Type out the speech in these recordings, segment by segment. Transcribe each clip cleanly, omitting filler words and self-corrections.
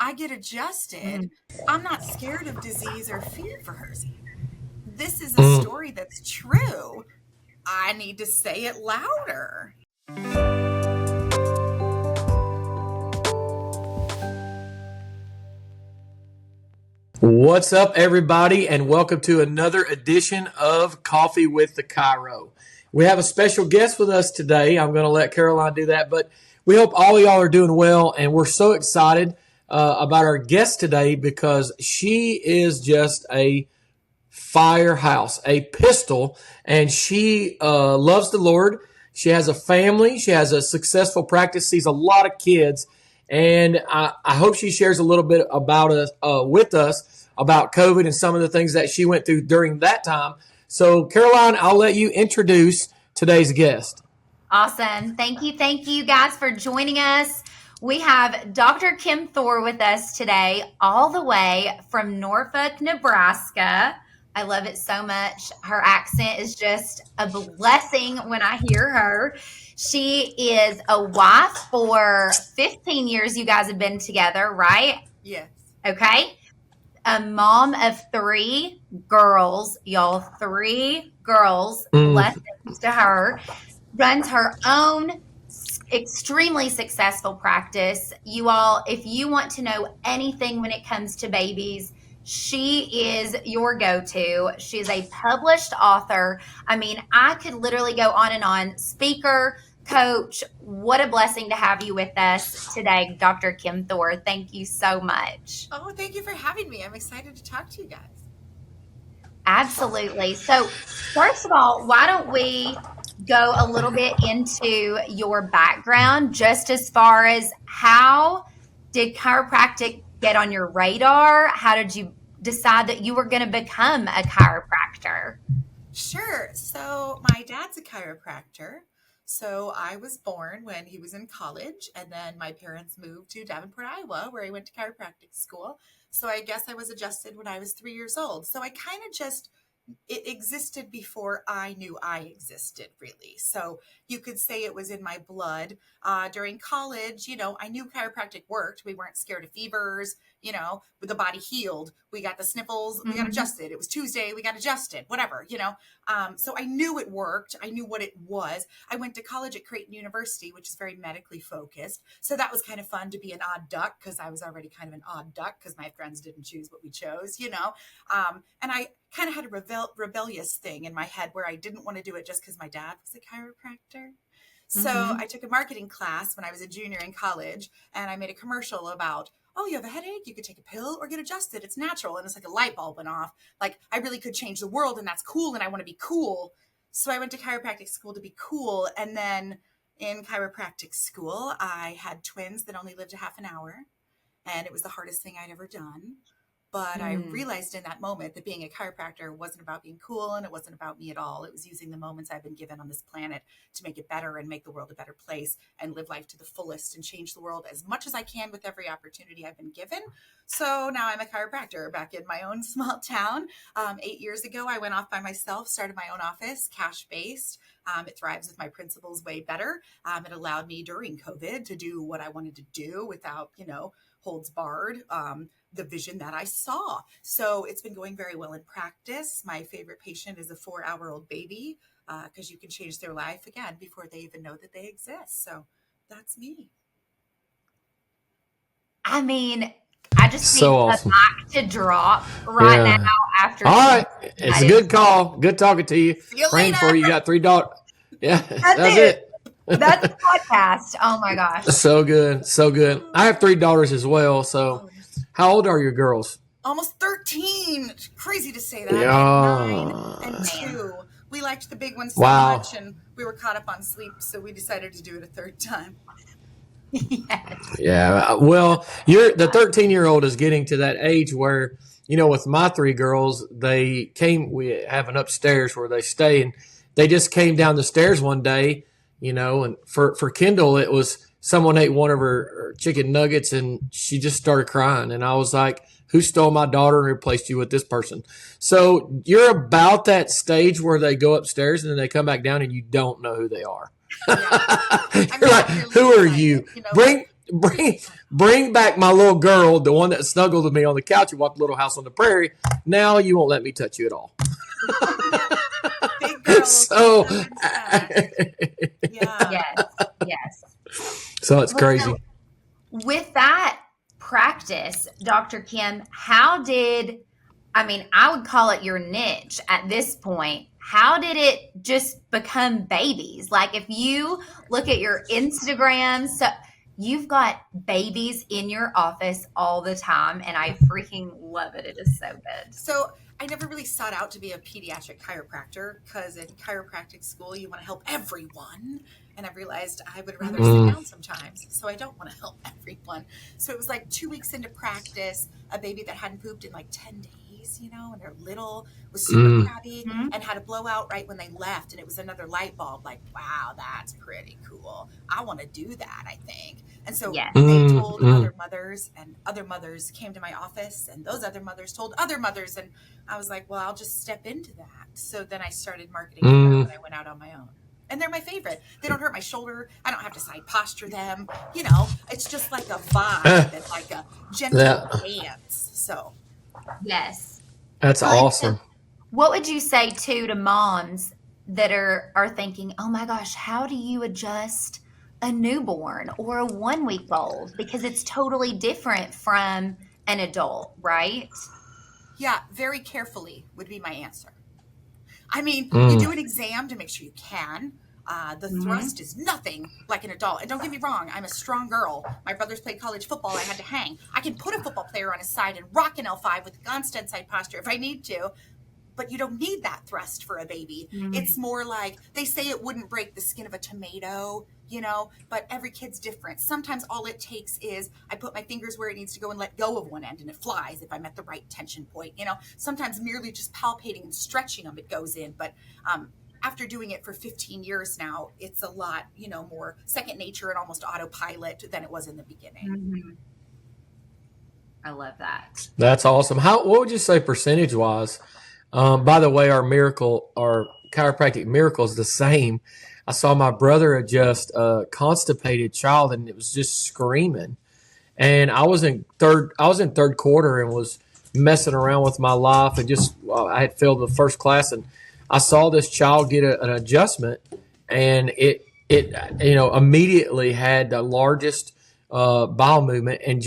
I get adjusted. I'm not scared of disease or fear for her. This is a story that's true. I need to say it louder. What's up, everybody, and welcome to another edition of Coffee with the Chiro. We have a special guest with us today. I'm going to let Caroline do that, but we hope all of y'all are doing well, and we're so excited about our guest today because she is just a firehouse, a pistol, and she loves the Lord. She has a family. She has a successful practice, sees a lot of kids, and I hope she shares a little bit about us with us about COVID and some of the things that she went through during that time. So, Caroline, I'll let you introduce today's guest. Awesome. Thank you guys for joining us. We have Dr. Kim Thor with us today, all the way from Norfolk, Nebraska. I love it so much. Her accent is just a blessing when I hear her. She is a wife for 15 years. You guys have been together, right? Yes. Okay. A mom of 3 girls, y'all, 3 girls, blessings to her. Runs her own extremely successful practice. You all, if you want to know anything when it comes to babies, she is your go-to. She's a published author. I mean, I could literally go on and on. Speaker, coach, what a blessing to have you with us today, Dr. Kim Thor. Thank you so much. Oh, thank you for having me. I'm excited to talk to you guys. Absolutely. So, first of all, why don't we go a little bit into your background, just as far as how did chiropractic get on your radar? How did you decide that you were going to become a chiropractor? Sure. So my dad's a chiropractor. So I was born when he was in college, and then my parents moved to Davenport, Iowa, where I went to chiropractic school. So I guess I was adjusted when I was 3 years old. So I kind of just it existed before I knew I existed, really. So you could say it was in my blood. During college, I knew chiropractic worked. We weren't scared of fevers, with the body healed. We got the sniffles, we got adjusted. It was Tuesday, we got adjusted, whatever, So I knew it worked. I knew what it was. I went to college at Creighton University, which is very medically focused. So that was kind of fun to be an odd duck, because I was already kind of an odd duck because my friends didn't choose what we chose, and I kind of had a rebellious thing in my head where I didn't want to do it just because my dad was a chiropractor. So I took a marketing class when I was a junior in college, and I made a commercial about, oh, you have a headache? You could take a pill or get adjusted. It's natural. And it's like a light bulb went off. Like, I really could change the world, and that's cool, and I want to be cool. So I went to chiropractic school to be cool. And then in chiropractic school, I had twins that only lived a half an hour, and it was the hardest thing I'd ever done. But I realized in that moment that being a chiropractor wasn't about being cool, and it wasn't about me at all. It was using the moments I've been given on this planet to make it better and make the world a better place and live life to the fullest and change the world as much as I can with every opportunity I've been given. So now I'm a chiropractor back in my own small town. 8 years ago, I went off by myself, started my own office, cash-based. It thrives with my principles way better. It allowed me during COVID to do what I wanted to do without, holds barred. The vision that I saw. So it's been going very well in practice. My favorite patient is a 4-hour-old baby, because you can change their life again before they even know that they exist. So that's me. I mean, I just So need awesome. a mic to drop right now after. All right. It's a good call. Good talking to you. See you Praying later. for you. You got 3 daughters. Yeah, That's it. That's a podcast. Oh my gosh. So good. So good. I have 3 daughters as well. So how old are your girls? Almost 13. Crazy to say that. Yeah. 9 and 2. We liked the big one so Wow. much, and we were caught up on sleep, so we decided to do it a third time. Yes. Yeah. Well, the 13-year-old is getting to that age where, with my 3 girls, we have an upstairs where they stay, and they just came down the stairs one day, and for Kendall, it was someone ate one of her chicken nuggets, and she just started crying. And I was like, who stole my daughter and replaced you with this person? So you're about that stage where they go upstairs and then they come back down and you don't know who they are. Yeah. You're like, who are you? bring back my little girl, the one that snuggled with me on the couch and watched Little House on the Prairie. Now you won't let me touch you at all. Big girls. So, yeah. Yes. So it's crazy. With that practice, Dr. Kim, I would call it your niche at this point. How did it just become babies? Like, if you look at your Instagram, so you've got babies in your office all the time, and I freaking love it. It is so good. So I never really sought out to be a pediatric chiropractor, because in chiropractic school, you want to help everyone. And I realized I would rather sit down sometimes. So I don't want to help everyone. So it was like 2 weeks into practice, a baby that hadn't pooped in like 10 days, and they're little, was super crabby, and had a blowout right when they left. And it was another light bulb, like, wow, that's pretty cool. I want to do that, I think. And so they told other mothers, and other mothers came to my office, and those other mothers told other mothers. And I was like, well, I'll just step into that. So then I started marketing when I went out on my own. And they're my favorite. They don't hurt my shoulder. I don't have to side posture them. It's just like a vibe and like a gentle dance. So, yes, that's awesome. What would you say to moms that are thinking, oh my gosh, how do you adjust a newborn or a 1 week old? Because it's totally different from an adult, right? Yeah, very carefully would be my answer. I mean, you do an exam to make sure you can. The thrust is nothing like an adult. And don't get me wrong, I'm a strong girl. My brothers played college football. I had to hang. I can put a football player on his side and rock an L5 with constant side posture if I need to. But you don't need that thrust for a baby. It's more like, they say it wouldn't break the skin of a tomato, but every kid's different. Sometimes all it takes is I put my fingers where it needs to go and let go of one end, and it flies if I'm at the right tension point. Sometimes merely just palpating and stretching them, it goes in. But after doing it for 15 years now, it's a lot, more second nature and almost autopilot than it was in the beginning. I love that. That's awesome. What would you say percentage wise? By the way, our chiropractic miracle is the same. I saw my brother adjust a constipated child, and it was just screaming. And I was in third quarter and was messing around with my life, and I had failed the first class, and I saw this child get an adjustment, and it immediately had the largest bowel movement, and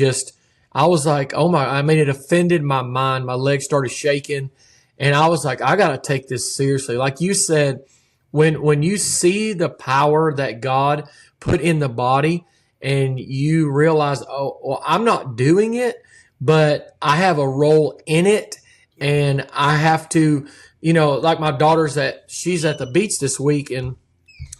I was like, oh my! I mean, it offended my mind. My legs started shaking. And I was like, I got to take this seriously. Like you said, when you see the power that God put in the body, and you realize, oh, well, I'm not doing it, but I have a role in it. And I have to, like my daughter's she's at the beach this week, and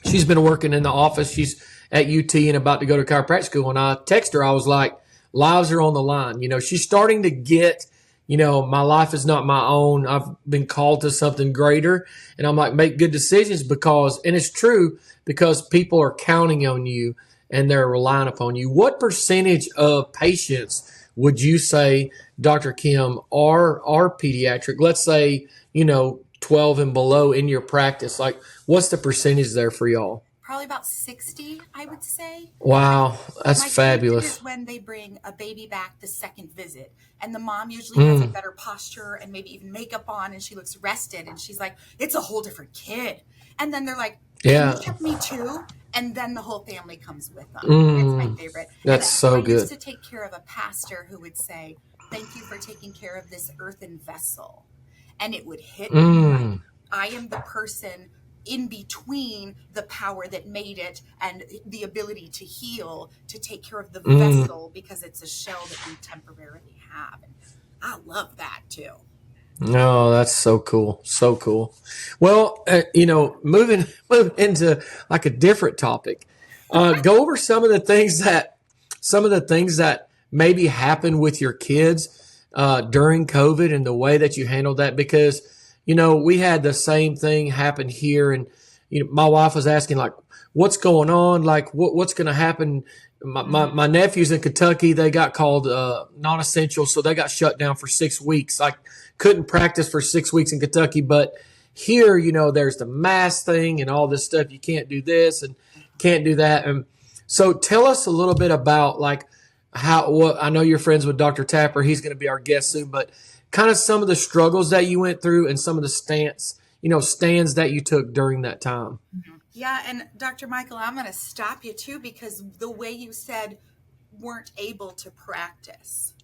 she's been working in the office. She's at UT and about to go to chiropractic school. And I text her, I was like, lives are on the line. She's starting to get, my life is not my own. I've been called to something greater, and I'm like, make good decisions and it's true, because people are counting on you and they're relying upon you. What percentage of patients would you say, Dr. Kim, are pediatric? Let's say, 12 and below in your practice. Like, what's the percentage there for y'all? Probably about 60, I would say. Wow, that's fabulous. My favorite is when they bring a baby back the second visit, and the mom usually has a better posture and maybe even makeup on, and she looks rested, and she's like, it's a whole different kid. And then they're like, can you check me too? And then the whole family comes with them. It's my favorite. That's so good. I used to take care of a pastor who would say, thank you for taking care of this earthen vessel. And it would hit me like, I am the person in between the power that made it and the ability to heal, to take care of the vessel, because it's a shell that we temporarily have. And I love that too. No, that's so cool. So cool. Well, moving into like a different topic, go over some of the things that maybe happened with your kids during COVID, and the way that you handled that, because we had the same thing happen here, and my wife was asking, like, what's going on? Like, what's going to happen? My nephews in Kentucky, they got called non-essential, so they got shut down for 6 weeks. I couldn't practice for 6 weeks in Kentucky, but here, there's the mask thing and all this stuff. You can't do this and can't do that. And So tell us a little bit about like what I know you're friends with Dr. Tapper. He's going to be our guest soon, but kind of some of the struggles that you went through and some of the stands that you took during that time. Yeah, and Dr. Michael, I'm going to stop you too, because the way you said weren't able to practice.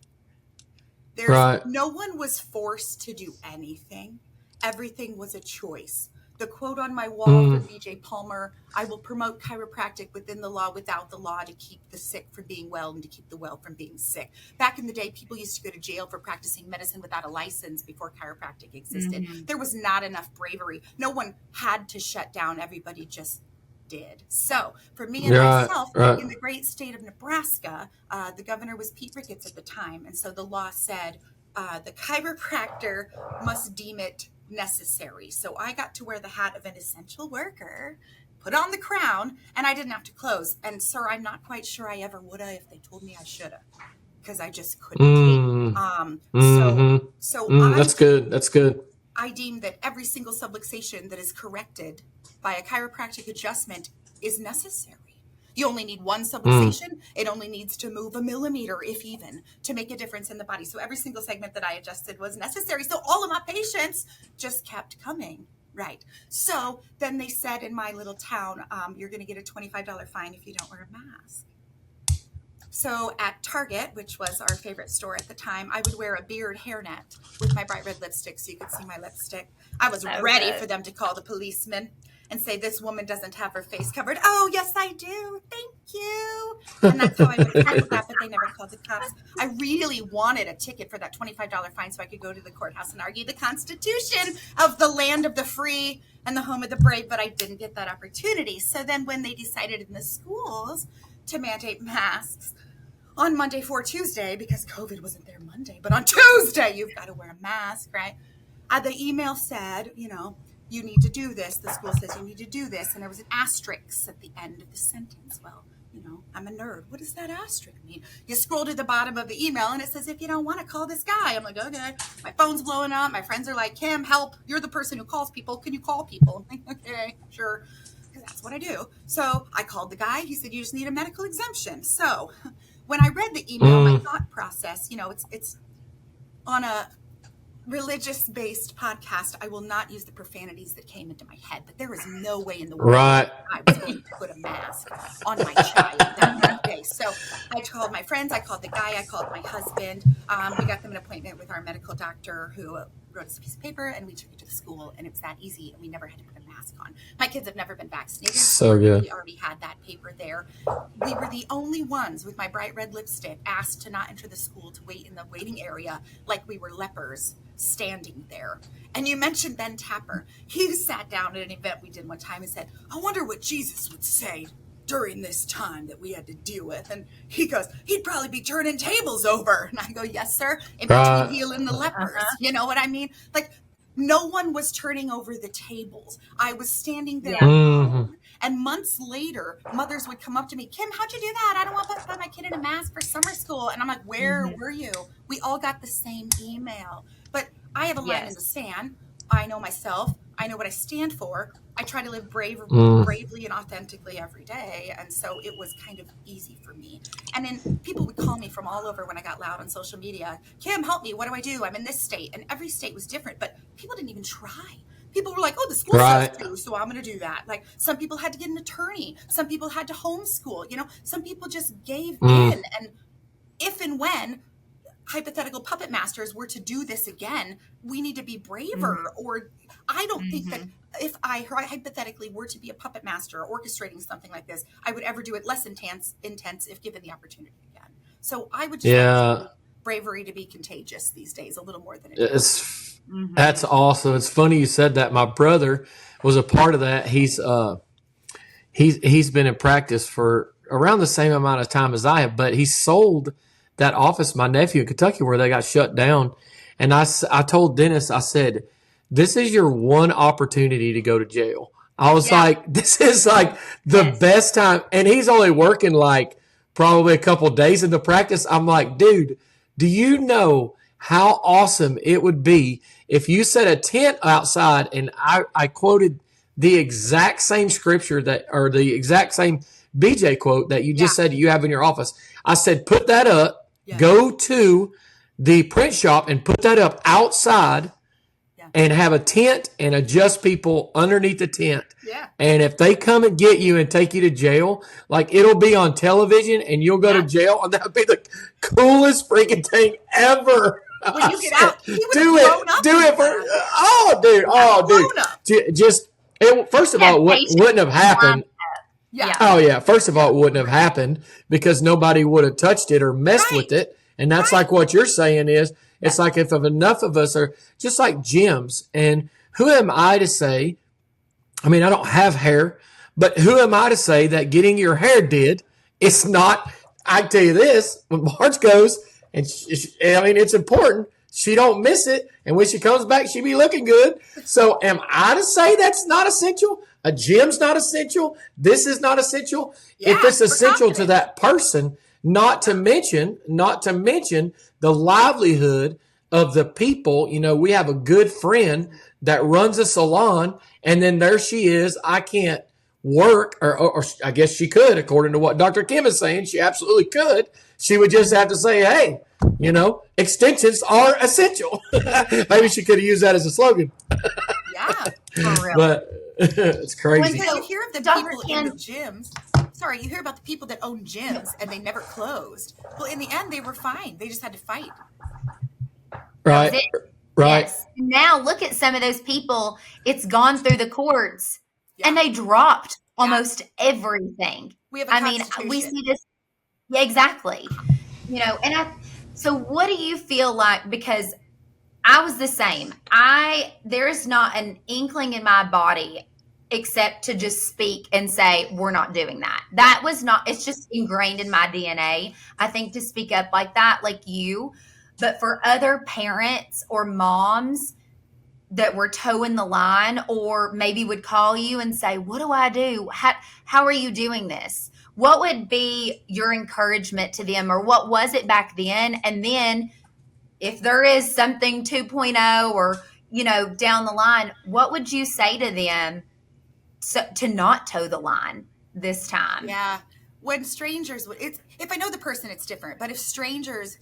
Right. No one was forced to do anything. Everything was a choice. The quote on my wall from BJ Palmer, I will promote chiropractic within the law, without the law, to keep the sick from being well and to keep the well from being sick. Back in the day, people used to go to jail for practicing medicine without a license before chiropractic existed. There was not enough bravery. No one had to shut down. Everybody just did. So for me and myself, in the great state of Nebraska, the governor was Pete Ricketts at the time. And so the law said the chiropractor must deem it necessary. So I got to wear the hat of an essential worker, put on the crown, and I didn't have to close. And sir, I'm not quite sure I ever would have if they told me I should have, because I just couldn't. That's good. That's good. I deem that every single subluxation that is corrected by a chiropractic adjustment is necessary. You only need one subluxation. It only needs to move a millimeter, if even, to make a difference in the body. So every single segment that I adjusted was necessary. So all of my patients just kept coming. Right. So then they said in my little town, you're going to get a $25 fine if you don't wear a mask. So at Target, which was our favorite store at the time, I would wear a beard hairnet with my bright red lipstick so you could see my lipstick. I was ready for them to call the policeman and say, this woman doesn't have her face covered. Oh, yes, I do. Thank you. And that's how I would handle that, but they never called the cops. I really wanted a ticket for that $25 fine so I could go to the courthouse and argue the Constitution of the land of the free and the home of the brave, but I didn't get that opportunity. So then when they decided in the schools to mandate masks on Monday for Tuesday, because COVID wasn't there Monday, but on Tuesday, you've got to wear a mask, right? The email said, you need to do this. The school says you need to do this. And there was an asterisk at the end of the sentence. Well, I'm a nerd. What does that asterisk mean? You scroll to the bottom of the email and it says, if you don't want to call this guy. I'm like, okay. My phone's blowing up. My friends are like, Kim, help. You're the person who calls people. Can you call people? I'm like, okay, sure. Because that's what I do. So I called the guy. He said, you just need a medical exemption. So when I read the email, my thought process, it's on a religious-based podcast. I will not use the profanities that came into my head, but there is no way in the world I was going to put a mask on my child that day. So I called my friends, I called the guy, I called my husband. We got them an appointment with our medical doctor who wrote us a piece of paper, and we took it to the school, and it was that easy, and we never had to put a mask on. My kids have never been vaccinated. So good. We already had that paper there. We were the only ones with my bright red lipstick asked to not enter the school, to wait in the waiting area like we were lepers standing there. And you mentioned Ben Tapper. He sat down at an event we did one time and said, I wonder what Jesus would say during this time that we had to deal with. And he goes, he'd probably be turning tables over. And I go, yes, sir. In between healing the lepers. You know what I mean? Like, no one was turning over the tables. I was standing there alone. And months later, mothers would come up to me, Kim, how'd you do that? I don't want to put my kid in a mask for summer school. And I'm like, where were you? We all got the same email. But I have a line in the sand. I know myself. I know what I stand for. I try to live bravely and authentically every day. And so it was kind of easy for me. And then people would call me from all over when I got loud on social media. Kim, help me. What do I do? I'm in this state. And every state was different, but people didn't even try. People were like, oh, the school says to, so I'm going to do that. Like, some people had to get an attorney. Some people had to homeschool. Some people just gave in. And if and when hypothetical puppet masters were to do this again, we need to be braver. Or I don't think that if I hypothetically were to be a puppet master orchestrating something like this, I would ever do it less intense if given the opportunity again. So I would just bravery to be contagious these days a little more than it is. That's awesome. It's funny you said that. My brother was a part of that. He's been in practice for around the same amount of time as I have, but he sold that office, my nephew in Kentucky, where they got shut down. And I told Dennis, I said, this is your one opportunity to go to jail. I was like, this is like the best time. And he's only working like probably a couple of days in the practice. I'm like, dude, do you know how awesome it would be if you set a tent outside? And I quoted the exact same scripture or the exact same BJ quote that you just said you have in your office. I said, put that up, Yes. go to the print shop and put that up outside and have a tent and adjust people underneath the tent. Yeah. And if they come and get you and take you to jail, like it'll be on television and you'll go to jail, and that'll be the coolest freaking thing ever. When you get out, he would do have grown up. Do it for dude. Just first of all, it wouldn't have happened. Yeah. Oh yeah. First of all, it wouldn't have happened because nobody would have touched it or messed with it. And that's like what you're saying is it's like if enough of us are just like gyms. And who am I to say? I mean, I don't have hair, but who am I to say that getting your hair did? It's not. I tell you this: when Marge goes, and I mean, it's important. She don't miss it, and when she comes back, she be looking good. So, am I to say that's not essential? A gym's not essential. This is not essential. Yeah, if it's essential to that person, not to mention the livelihood of the people. You know, we have a good friend that runs a salon, and then there she is. I can't work, or I guess she could, according to what Dr. Kim is saying. She absolutely could. She would just have to say, hey, you know, extensions are essential. Maybe she could have used that as a slogan. Yeah, for real. But it's crazy. You hear of the people in the gyms. Sorry, you hear about the people that own gyms and they never closed. Well, in the end, they were fine. They just had to fight. Right. Right. Yes. Now look at some of those people. It's gone through the courts, and they dropped almost everything. We have we see this. Yeah, exactly. You know, so what do you feel like? Because I was the same. There is not an inkling in my body except to just speak and say, we're not doing that. That was not, it's just ingrained in my DNA. I think to speak up like that, like you, but for other parents or moms that were toeing the line, or maybe would call you and say, what do I do? How are you doing this? What would be your encouragement to them, or what was it back then? And then if there is something 2.0 or, you know, down the line, what would you say to them to not toe the line this time? Yeah. When strangers if I know the person, it's different. But if strangers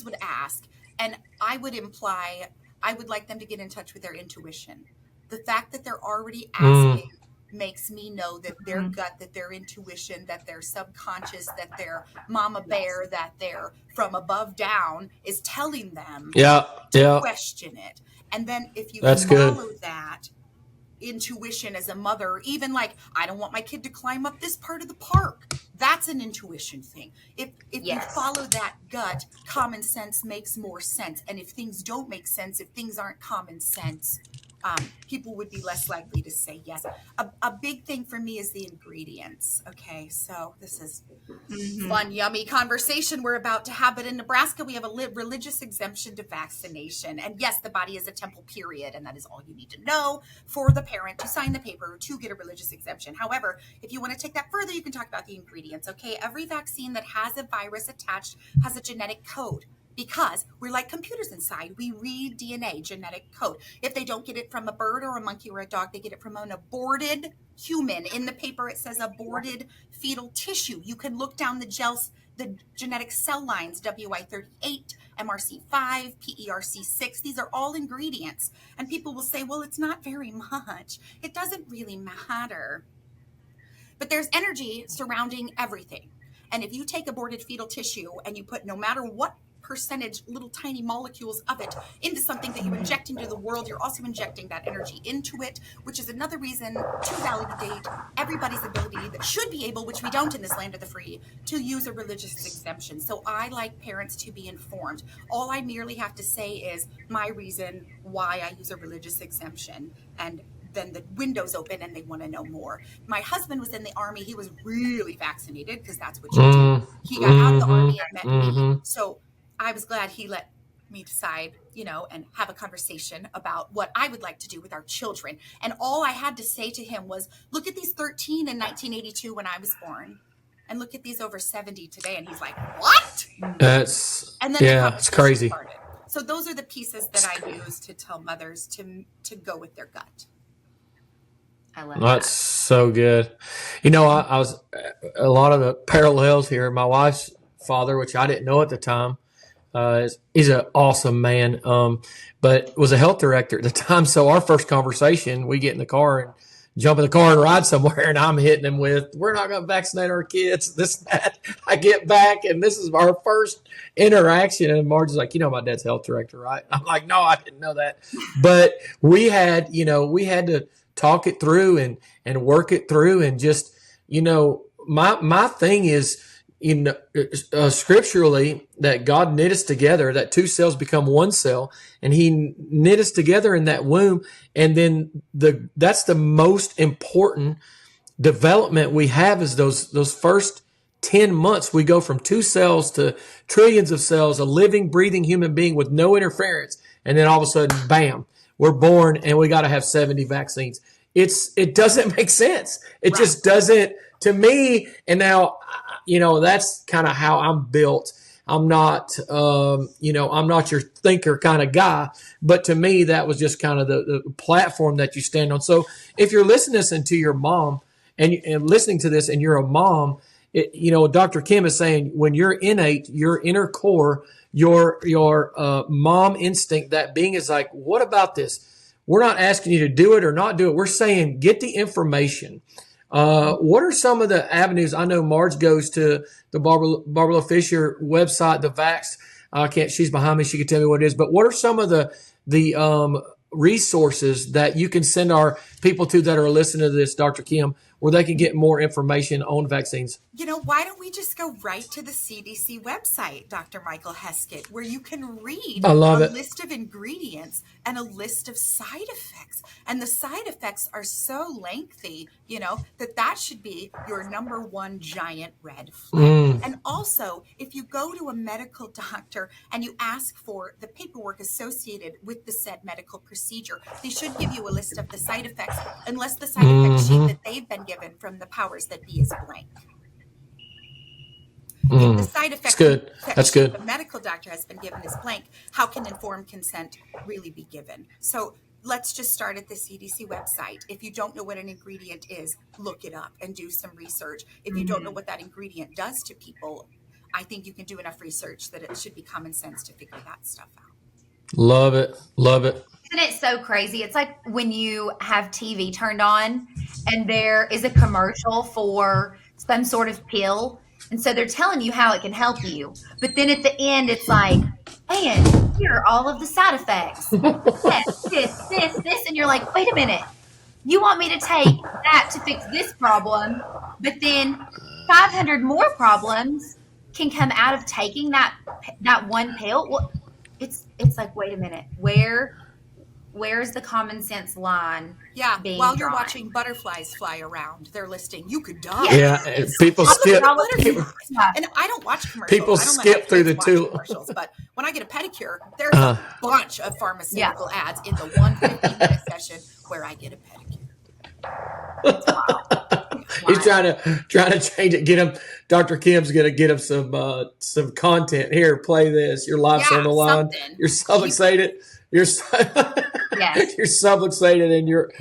would ask, and I would imply, I would like them to get in touch with their intuition. The fact that they're already asking makes me know that their gut, that their intuition, that their subconscious, that their mama bear, that their from above down is telling them to question it. And then if you follow that intuition as a mother, even like, I don't want my kid to climb up this part of the park. That's an intuition thing. If you follow that gut, common sense makes more sense. And if things don't make sense, if things aren't common sense, people would be less likely to say yes. A big thing for me is the ingredients. Okay, so this is fun, yummy conversation we're about to have. But in Nebraska, we have a religious exemption to vaccination. And yes, the body is a temple, period. And that is all you need to know for the parent to sign the paper to get a religious exemption. However, if you want to take that further, you can talk about the ingredients. Okay, every vaccine that has a virus attached has a genetic code. Because we're like computers inside. We read DNA, genetic code. If they don't get it from a bird or a monkey or a dog, they get it from an aborted human. In the paper, it says aborted fetal tissue. You can look down the genetic cell lines, WI38, MRC5, PERC6. These are all ingredients. And people will say, well, it's not very much. It doesn't really matter. But there's energy surrounding everything. And if you take aborted fetal tissue and you put no matter what percentage, little tiny molecules of it into something that you inject into the world, you're also injecting that energy into it, which is another reason to validate everybody's ability that should be able, which we don't in this land of the free, to use a religious exemption. So I like parents to be informed. All I merely have to say is my reason why I use a religious exemption, and then the window's open and they want to know more. My husband was in the Army. He was really vaccinated because that's what you do. He got out of the Army and met me. So I was glad he let me decide, you know, and have a conversation about what I would like to do with our children. And all I had to say to him was, look at these 13 in 1982 when I was born, and look at these over 70 today. And he's like, what? It's crazy. Started. So those are the pieces that I use to tell mothers to go with their gut. I love That's that. so good. You know, I was a lot of the parallels here. My wife's father, which I didn't know at the time, he's an awesome man, but was a health director at the time. So our first conversation, we get in the car and jump in the car and ride somewhere, and I'm hitting him with, "We're not going to vaccinate our kids." This, that. I get back, and this is our first interaction, and Marge is like, "You know, my dad's health director, right?" I'm like, "No, I didn't know that," but we had to talk it through and work it through, and just my thing is scripturally that God knit us together, that two cells become one cell, and He knit us together in that womb. And then that's the most important development we have is those first 10 months. We go from two cells to trillions of cells, a living, breathing human being with no interference. And then all of a sudden, bam, we're born and we got to have 70 vaccines. It doesn't make sense. It just doesn't to me. And now, that's kind of how I'm built. I'm not, I'm not your thinker kind of guy, but to me, that was just kind of the platform that you stand on. So if you're listening to your mom and listening to this and you're a mom, Dr. Kim is saying when you're innate, your inner core, your mom instinct, that being is like, what about this? We're not asking you to do it or not do it. We're saying get the information. What are some of the avenues? I know Marge goes to the Barbara Fisher website, the Vax. She's behind me. She can tell me what it is. But what are some of the resources that you can send our people to that are listening to this, Dr. Kim, where they can get more information on vaccines? Why don't we just go right to the CDC website, Dr. Michael Heskett, where you can read I love it. list of ingredients and a list of side effects. And the side effects are so lengthy, that should be your number one giant red flag. And also, if you go to a medical doctor and you ask for the paperwork associated with the said medical procedure, they should give you a list of the side effects, unless the side effect sheet that they've been given from the powers that be is blank. If the side effect That's good. the medical doctor has been given is blank, how can informed consent really be given? So let's just start at the CDC website. If you don't know what an ingredient is, look it up and do some research. If you don't know what that ingredient does to people, I think you can do enough research that it should be common sense to figure that stuff out. Love it. Love it. Isn't it so crazy? It's like when you have TV turned on and there is a commercial for some sort of pill. And so they're telling you how it can help you. But then at the end, it's like, and here are all of the side effects. This. And you're like, wait a minute. You want me to take that to fix this problem, but then 500 more problems can come out of taking that one pill? Well, it's like, wait a minute. Where's the common sense line? Yeah, being while you're drawn? watching butterflies fly around, they're listing you could die. Yeah, people skip. And I don't watch commercials. People skip through the two commercials, but when I get a pedicure, there's a bunch of pharmaceutical ads in the 1 15-minute session where I get a pedicure. He's trying to change it. Get him. Dr. Kim's gonna get him some content. Here, play this. Your life's on the line. Something. You're so excited. You're so excited, and your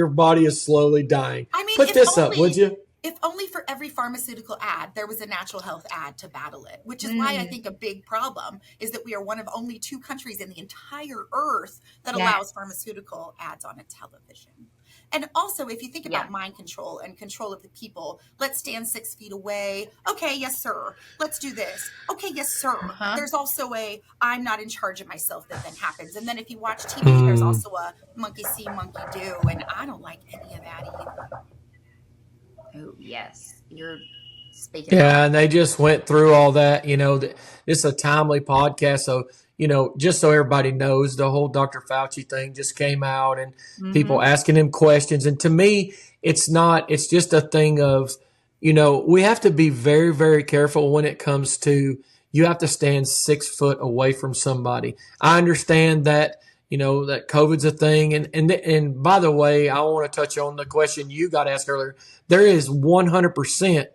body is slowly dying. I mean, put this up, would you? If only for every pharmaceutical ad, there was a natural health ad to battle it, which is why I think a big problem is that we are one of only 2 countries in the entire earth that allows pharmaceutical ads on a television. And also, if you think about mind control and control of the people, let's stand 6 feet away. Okay, yes, sir. Let's do this. Okay, yes, sir. There's also I'm not in charge of myself that then happens. And then if you watch TV, there's also a monkey see, monkey do. And I don't like any of that either. Oh, yes. You're speaking. Yeah, and they just went through all that. This is a timely podcast. So, just so everybody knows, the whole Dr. Fauci thing just came out and people asking him questions. And to me, it's just a thing of, we have to be very, very careful when it comes to, you have to stand 6 foot away from somebody. I understand that, that COVID's a thing. And by the way, I want to touch on the question you got asked earlier. There is 100%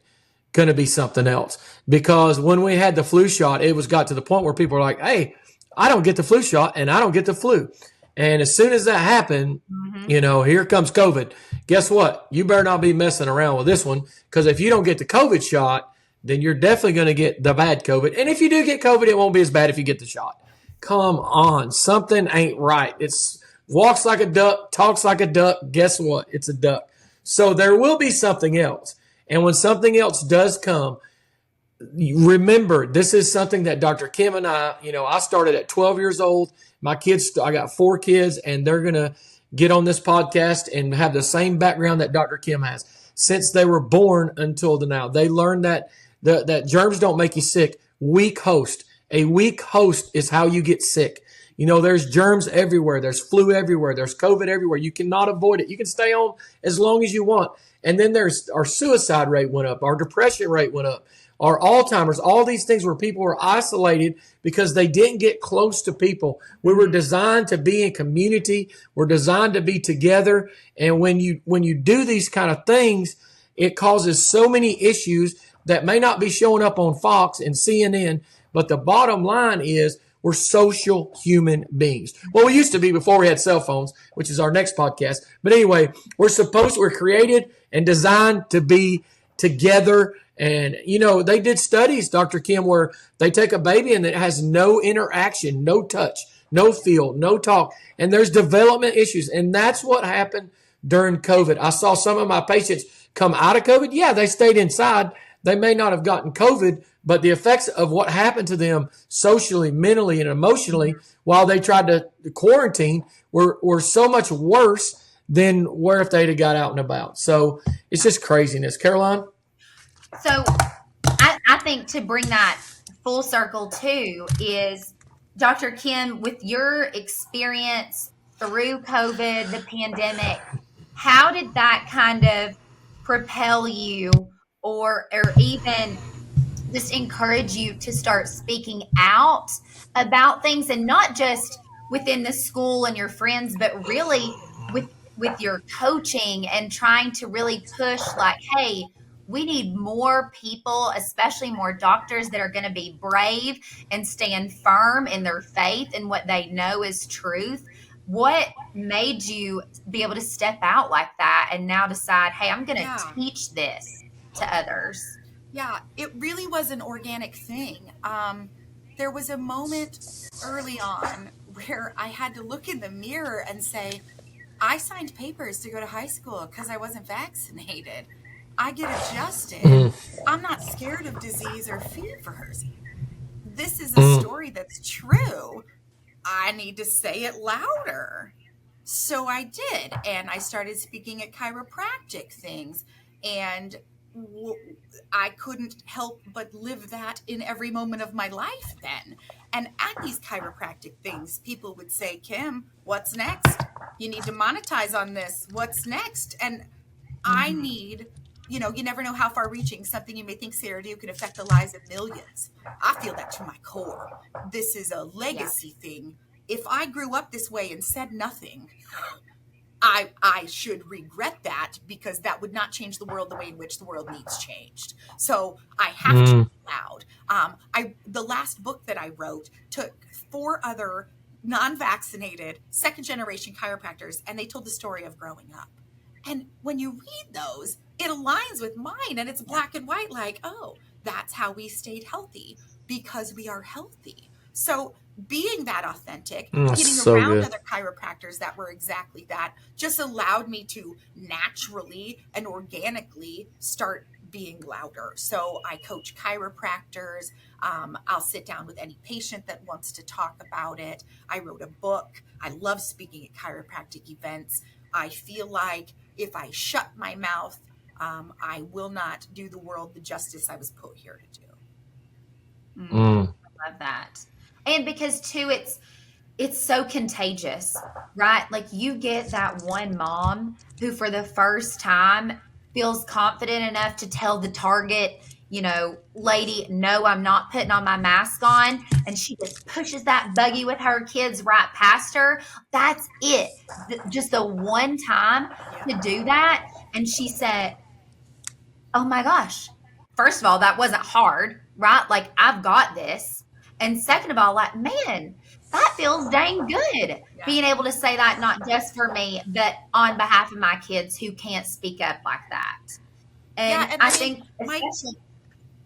going to be something else, because when we had the flu shot, got to the point where people were like, hey, I don't get the flu shot and I don't get the flu. And as soon as that happened, Mm-hmm. here comes COVID. Guess what? You better not be messing around with this one, because if you don't get the COVID shot, then you're definitely going to get the bad COVID. And if you do get COVID, it won't be as bad if you get the shot. Come on, something ain't right. It's walks like a duck, talks like a duck. Guess what? It's a duck. So there will be something else. And when something else does come, remember, this is something that Dr. Kim and I started at 12 years old. My kids, I got 4 kids, and they're going to get on this podcast and have the same background that Dr. Kim has. Since they were born until now, they learned that that germs don't make you sick. Weak host. A weak host is how you get sick. There's germs everywhere. There's flu everywhere. There's COVID everywhere. You cannot avoid it. You can stay home as long as you want. And then there's our suicide rate went up. Our depression rate went up. Our Alzheimer's, all these things where people were isolated because they didn't get close to people. We were designed to be in community. We're designed to be together. And when you do these kind of things, it causes so many issues that may not be showing up on Fox and CNN. But the bottom line is we're social human beings. Well, we used to be before we had cell phones, which is our next podcast. But anyway, we're created and designed to be together. And, they did studies, Dr. Kim, where they take a baby and it has no interaction, no touch, no feel, no talk. And there's development issues. And that's what happened during COVID. I saw some of my patients come out of COVID. Yeah, they stayed inside. They may not have gotten COVID, but the effects of what happened to them socially, mentally, and emotionally while they tried to quarantine were so much worse than where if they'd have got out and about. So it's just craziness. Caroline? So I think to bring that full circle too is Dr. Kim, with your experience through COVID, the pandemic, how did that kind of propel you or even just encourage you to start speaking out about things, and not just within the school and your friends, but really with your coaching and trying to really push like, hey, we need more people, especially more doctors that are going to be brave and stand firm in their faith and what they know is truth. What made you be able to step out like that and now decide, hey, I'm going to Yeah. teach this to others? Yeah, it really was an organic thing. There was a moment early on where I had to look in the mirror and say, I signed papers to go to high school because I wasn't vaccinated. I get adjusted. Mm, I'm not scared of disease or fevers. This is a mm, story that's true. I need to say it louder. So I did, and I started speaking at chiropractic things, and I couldn't help but live that in every moment of my life then. And at these chiropractic things, people would say, Kim, what's next? You need to monetize on this. What's next? And I Mm-hmm. need, you never know how far reaching something you may think Sarah do could affect the lives of millions. I feel that to my core. This is a Yeah. legacy thing. If I grew up this way and said nothing, I should regret that, because that would not change the world the way in which the world needs changed. So I have to mm, be loud. The last book that I wrote took 4 other non-vaccinated second generation chiropractors, and they told the story of growing up. And when you read those, it aligns with mine, and it's black and white, like, oh, that's how we stayed healthy, because we are healthy. So being that authentic, that's getting so around good. other chiropractors that were exactly that, just allowed me to naturally and organically start being louder. So I coach chiropractors. I'll sit down with any patient that wants to talk about it. I wrote a book. I love speaking at chiropractic events. I feel like if I shut my mouth, I will not do the world the justice I was put here to do. Mm, Mm, I love that. And because too, it's so contagious, right? Like you get that one mom who for the first time feels confident enough to tell the target, lady, no, I'm not putting on my mask on. And she just pushes that buggy with her kids right past her. That's it. Just the one time Yeah. to do that. And she said, oh my gosh, first of all, that wasn't hard, right? Like I've got this. And second of all, like, man, that feels dang good. Yeah. Being able to say that, not just for me, but on behalf of my kids who can't speak up like that. Yeah, And and I I mean, think, my especially,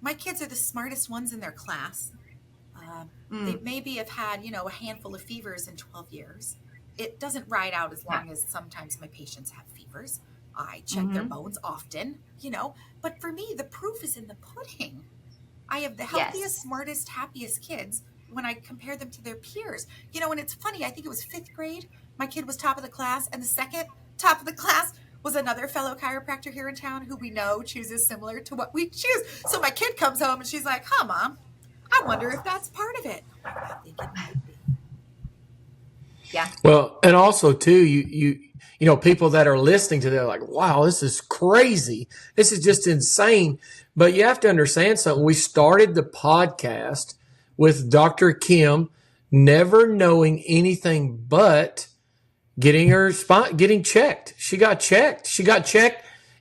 my kids are the smartest ones in their class. They mm, maybe have had, a handful of fevers in 12 years. It doesn't ride out as yeah, long as sometimes my patients have fevers. I check their mm-hmm, bones often. But for me, the proof is in the pudding. I have the healthiest, yes, smartest, happiest kids when I compare them to their peers. And it's funny, I think it was fifth grade. My kid was top of the class, and the second top of the class was another fellow chiropractor here in town who we know chooses similar to what we choose. So my kid comes home and she's like, "Huh, Mom, I wonder if that's part of it." I'm like, "I think it might be." yeah, Well, and also too, people that are listening to, they're like, wow, this is crazy. This is just insane. But you have to understand something. We started the podcast with Dr. Kim never knowing anything but getting her spine, getting checked. She got checked.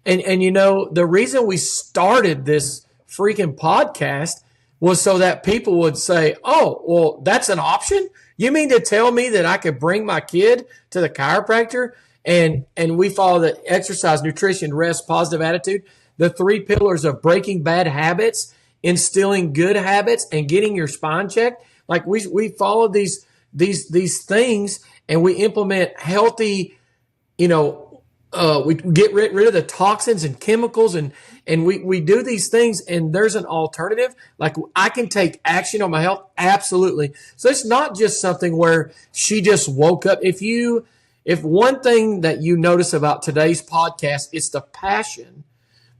And the reason we started this freaking podcast was so that people would say, "Oh, well, that's an option. You mean to tell me that I could bring my kid to the chiropractor and we follow the exercise, nutrition, rest, positive attitude, the three pillars of breaking bad habits, instilling good habits, and getting your spine checked. Like we follow these things and we implement healthy, we get rid of the toxins and chemicals and we do these things, and there's an alternative. Like, I can take action on my health. Absolutely. So it's not just something where she just woke up. If one thing that you notice about today's podcast, it's the passion,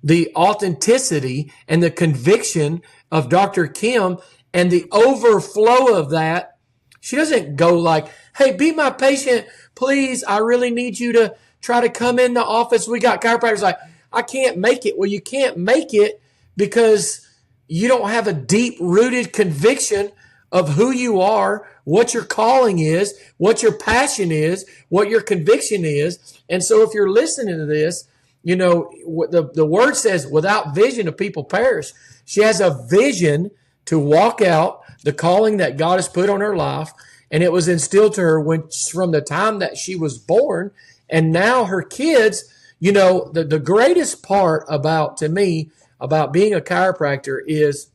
the authenticity, and the conviction of Dr. Kim, and the overflow of that. She doesn't go like, "Hey, be my patient, please. I really need you to try to come in the office. We got chiropractors." Like, "I can't make it." Well, you can't make it because you don't have a deep rooted conviction of who you are, what your calling is, what your passion is, what your conviction is. And so if you're listening to this, the word says, without vision, the people perish. She has a vision to walk out the calling that God has put on her life. And it was instilled to her from the time that she was born. And now her kids, the greatest part to me, about being a chiropractor is,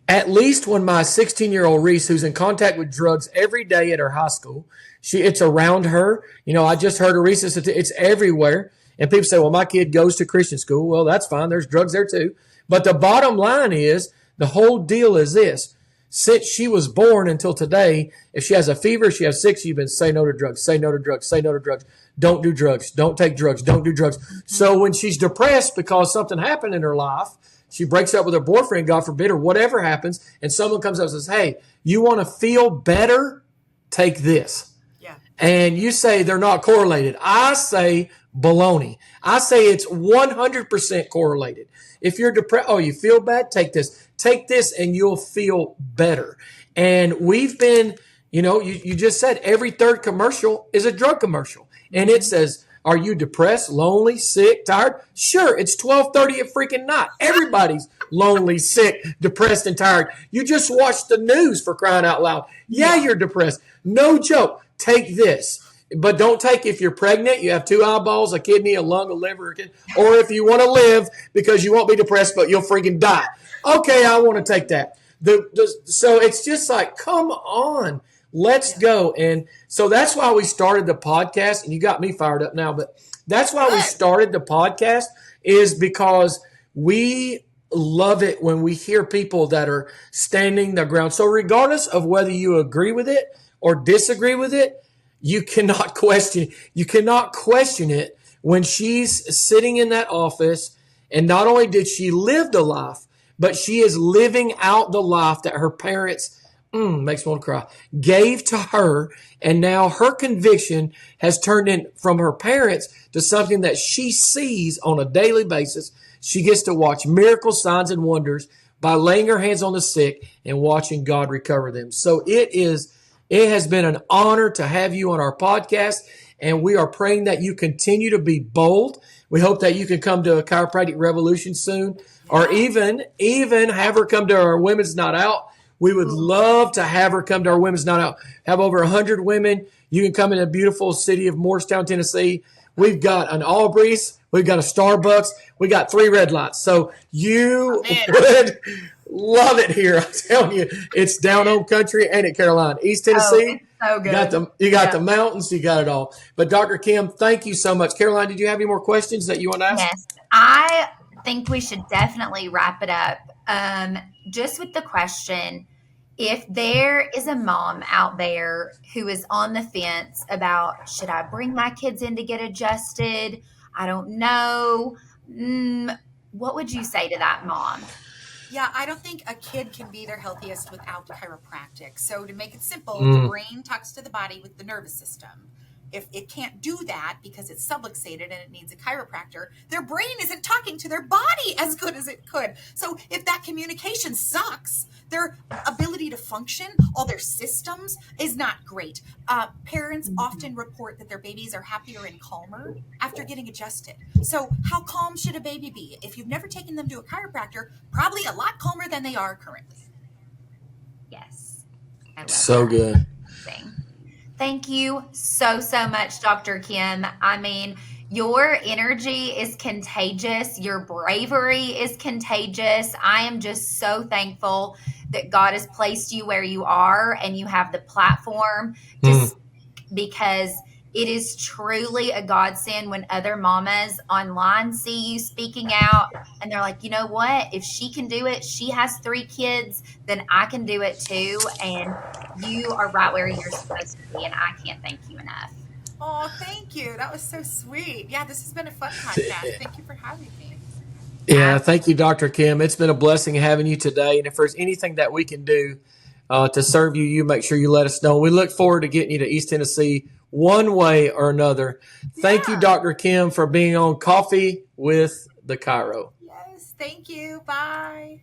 at least when my 16-year-old Reese, who's in contact with drugs every day at her high school, it's around her. I just heard a Reese, it's everywhere. And people say, "Well, my kid goes to Christian school." Well, that's fine. There's drugs there too. But the bottom line is, the whole deal is this. Since she was born until today, if she has a fever, she has sick, you've been say no to drugs, say no to drugs, say no to drugs. Don't do drugs. Don't take drugs. Don't do drugs. So when she's depressed because something happened in her life, she breaks up with her boyfriend, God forbid, or whatever happens, and someone comes up and says, "Hey, you want to feel better? Take this." Yeah. And you say they're not correlated. I say baloney. I say it's 100% correlated. If you're depressed, "Oh, you feel bad? Take this. Take this and you'll feel better." And we've been, you just said every third commercial is a drug commercial. And it says, "Are you depressed, lonely, sick, tired?" Sure, it's 12:30 at freaking night. Everybody's lonely, sick, depressed, and tired. You just watched the news, for crying out loud. Yeah, you're depressed. No joke. Take this. But don't take if you're pregnant, you have 2 eyeballs, a kidney, a lung, a liver, or if you want to live because you won't be depressed, but you'll freaking die. Okay, I want to take that. So it's just like, come on, let's go. And so that's why we started the podcast. And you got me fired up now, but that's why we started the podcast, is because we love it when we hear people that are standing their ground. So regardless of whether you agree with it or disagree with it, you cannot question it when she's sitting in that office. And not only did she live the life, but she is living out the life that her parents, makes me want to cry, gave to her. And now her conviction has turned in from her parents to something that she sees on a daily basis. She gets to watch miracle signs and wonders by laying her hands on the sick and watching God recover them. So it has been an honor to have you on our podcast, and we are praying that you continue to be bold. We hope that you can come to a chiropractic revolution soon, or even have her come to our women's night out. We would love to have her come to our women's night out. Have over 100 women. You can come in the beautiful city of Morristown, Tennessee. We've got an Aubrey's. We've got a Starbucks. We got 3 red lights. So you would love it here. I'm telling you, it's down home country, ain't it, Caroline? East Tennessee. So good. You got the mountains. You got it all. But Dr. Kim, thank you so much. Caroline, did you have any more questions that you want to ask? Yes, I think we should definitely wrap it up. Just with the question, if there is a mom out there who is on the fence about, should I bring my kids in to get adjusted? I don't know. What would you say to that mom? Yeah, I don't think a kid can be their healthiest without chiropractic. So to make it simple, the brain talks to the body with the nervous system. If it can't do that because it's subluxated and it needs a chiropractor, their brain isn't talking to their body as good as it could. So if that communication sucks, their ability to function, all their systems is not great. Parents often report that their babies are happier and calmer after getting adjusted. So how calm should a baby be? If you've never taken them to a chiropractor, probably a lot calmer than they are currently. Yes. I love So that. good. Thank you so much, Dr. Kim. I mean, your energy is contagious. Your bravery is contagious. I am just so thankful that God has placed you where you are and you have the platform to speak, because it is truly a godsend when other mamas online see you speaking out and they're like, you know what? If she can do it, she has 3 kids, then I can do it too. And you are right where you're supposed to be. And I can't thank you enough. Oh, thank you. That was so sweet. Yeah, this has been a fun podcast. Thank you for having me. Yeah, thank you, Dr. Kim. It's been a blessing having you today. And if there's anything that we can do to serve you, you make sure you let us know. We look forward to getting you to East Tennessee one way or another. Thank you, Dr. Kim, for being on Coffee with the Chiro. Yes, thank you. Bye.